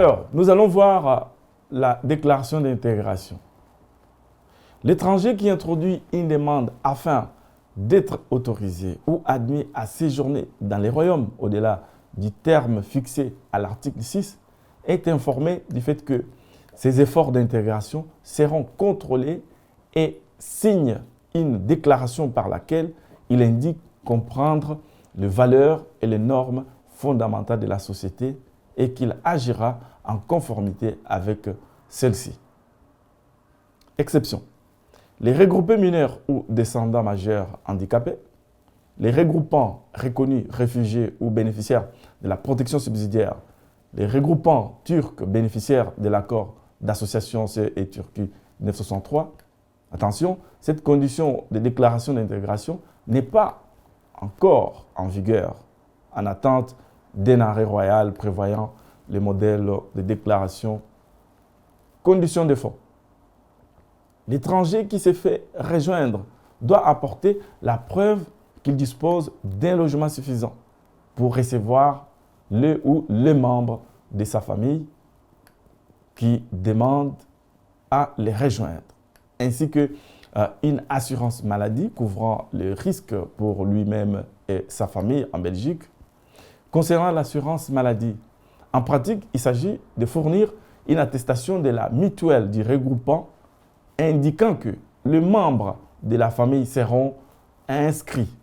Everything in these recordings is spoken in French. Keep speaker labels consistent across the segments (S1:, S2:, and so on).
S1: Alors, nous allons voir la déclaration d'intégration. L'étranger qui introduit une demande afin d'être autorisé ou admis à séjourner dans les royaumes au-delà du terme fixé à l'article 6 est informé du fait que ses efforts d'intégration seront contrôlés et signe une déclaration par laquelle il indique comprendre les valeurs et les normes fondamentales de la société et qu'il agira en conformité avec celle-ci. Exception. Les regroupés mineurs ou descendants majeurs handicapés, les regroupants reconnus réfugiés ou bénéficiaires de la protection subsidiaire, les regroupants turcs bénéficiaires de l'accord d'association CE et Turquie 1963. Attention, cette condition de déclaration d'intégration n'est pas encore en vigueur en attente d'un arrêt royal prévoyant les modèles de déclaration. Condition de fond. L'étranger qui s'est fait rejoindre doit apporter la preuve qu'il dispose d'un logement suffisant pour recevoir le ou les membres de sa famille qui demandent à les rejoindre, ainsi qu'une assurance maladie couvrant les risques pour lui-même et sa famille en Belgique. Concernant l'assurance maladie, en pratique, il s'agit de fournir une attestation de la mutuelle du regroupant indiquant que les membres de la famille seront inscrits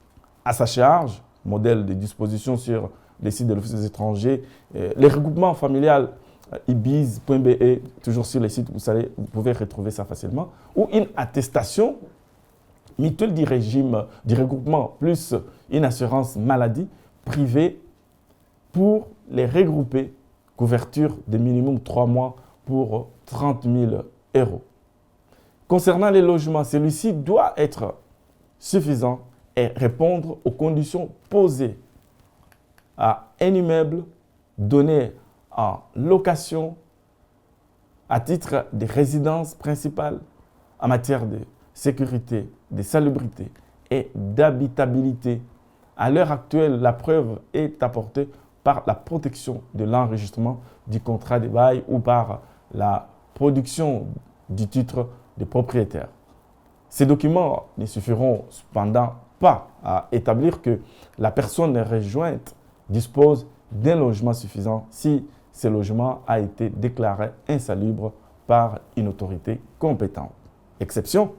S1: à sa charge, modèle de disposition sur les sites de l'Office des étrangers, les regroupements familiales ibiz.be, toujours sur les sites, vous pouvez retrouver ça facilement, ou une attestation mutuelle du régime du regroupement plus une assurance maladie privée pour les regrouper, couverture de minimum 3 mois pour 30 000 €. Concernant les logements, celui-ci doit être suffisant et répondre aux conditions posées à un immeuble donné en location à titre de résidence principale en matière de sécurité, de salubrité et d'habitabilité. À l'heure actuelle, la preuve est apportée par la protection de l'enregistrement du contrat de bail ou par la production du titre de propriétaire. Ces documents ne suffiront cependant pas à établir que la personne rejointe dispose d'un logement suffisant si ce logement a été déclaré insalubre par une autorité compétente. Exception.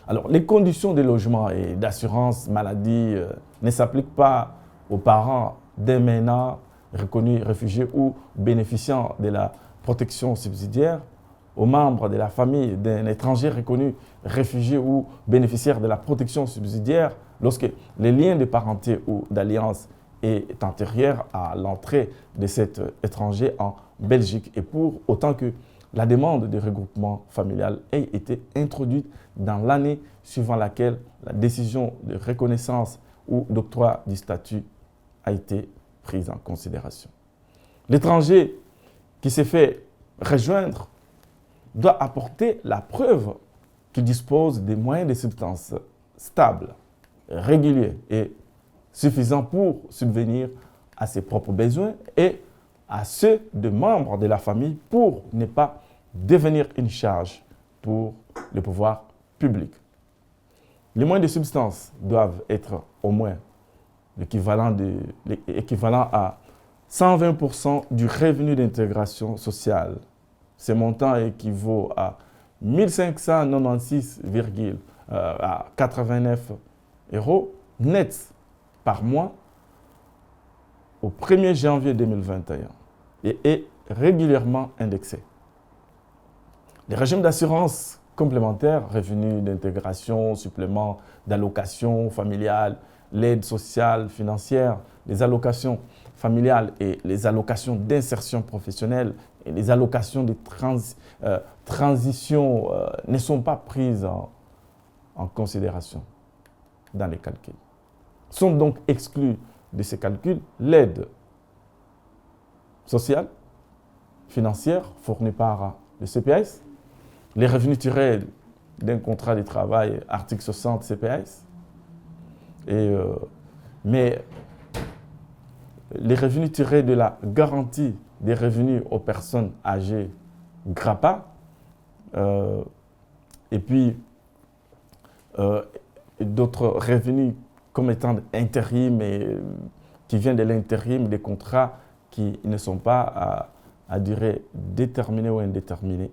S1: Alors, les conditions de logement et d'assurance maladie ne s'appliquent pas aux parents d'un MENA reconnu réfugié ou bénéficiant de la protection subsidiaire, aux membres de la famille d'un étranger reconnu réfugié ou bénéficiaire de la protection subsidiaire lorsque les liens de parenté ou d'alliance est antérieur à l'entrée de cet étranger en Belgique et pour autant que la demande de regroupement familial ait été introduite dans l'année suivant laquelle la décision de reconnaissance ou d'octroi du statut a été prise en considération. L'étranger qui s'est fait rejoindre doit apporter la preuve qu'il dispose des moyens de subsistance stables, réguliers et suffisants pour subvenir à ses propres besoins et à ceux de membres de la famille pour ne pas devenir une charge pour le pouvoir public. Les moyens de subsistance doivent être au moins l'équivalent à 120% du revenu d'intégration sociale. Ce montant équivaut à 1596,89 € net par mois au 1er janvier 2021 et est régulièrement indexé. Les régimes d'assurance complémentaire, revenus d'intégration, supplément d'allocation familiale, l'aide sociale financière, les allocations familiales et les allocations d'insertion professionnelle et les allocations de transition ne sont pas prises en considération dans les calculs. Sont donc exclus de ces calculs l'aide sociale, financière fournie par le CPS, les revenus tirés d'un contrat de travail, article 60 CPS, mais les revenus tirés de la garantie des revenus aux personnes âgées GRAPA, et puis d'autres revenus comme étant intérim et qui viennent de l'intérim, des contrats qui ne sont pas à durée déterminée ou indéterminée.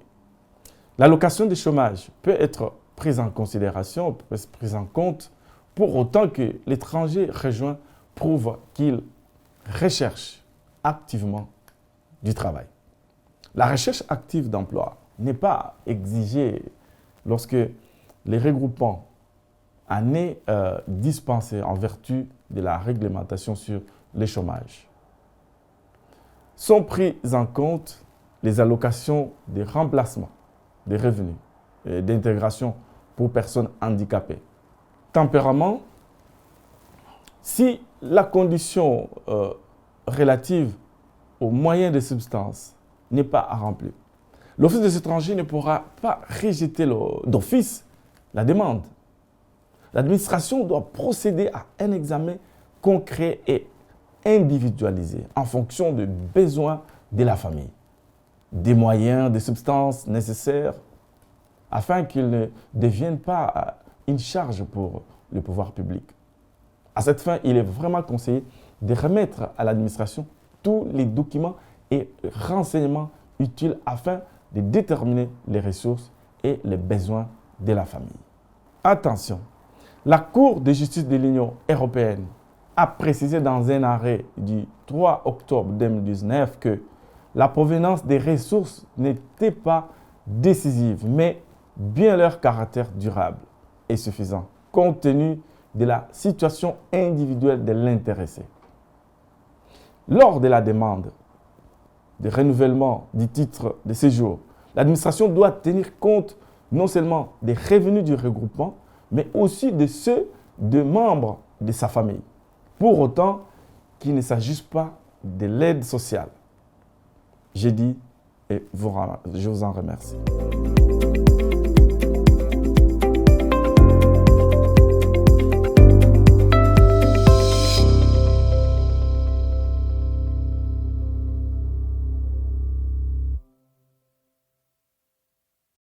S1: L'allocation de chômage peut être prise en considération, peut être prise en compte pour autant que l'étranger rejoint prouve qu'il recherche activement du travail. La recherche active d'emploi n'est pas exigée lorsque les regroupements en est dispensé en vertu de la réglementation sur le chômage. Sont prises en compte les allocations de remplacement des revenus et d'intégration pour personnes handicapées. Tempérament, si la condition relative aux moyens de substance n'est pas remplie, l'Office des étrangers ne pourra pas rejeter d'office la demande. L'administration doit procéder à un examen concret et individualisé en fonction des besoins de la famille, des moyens de substance nécessaires afin qu'ils ne deviennent pas une charge pour le pouvoir public. À cette fin, il est vraiment conseillé de remettre à l'administration tous les documents et renseignements utiles afin de déterminer les ressources et les besoins de la famille. Attention, la Cour de justice de l'Union européenne a précisé dans un arrêt du 3 octobre 2019 que la provenance des ressources n'était pas décisive, mais bien leur caractère durable et suffisant, compte tenu de la situation individuelle de l'intéressé. Lors de la demande de renouvellement du titre de séjour, l'administration doit tenir compte non seulement des revenus du regroupement, mais aussi de ceux de membres de sa famille, pour autant qu'il ne s'agisse pas de l'aide sociale. J'ai dit et je vous en remercie.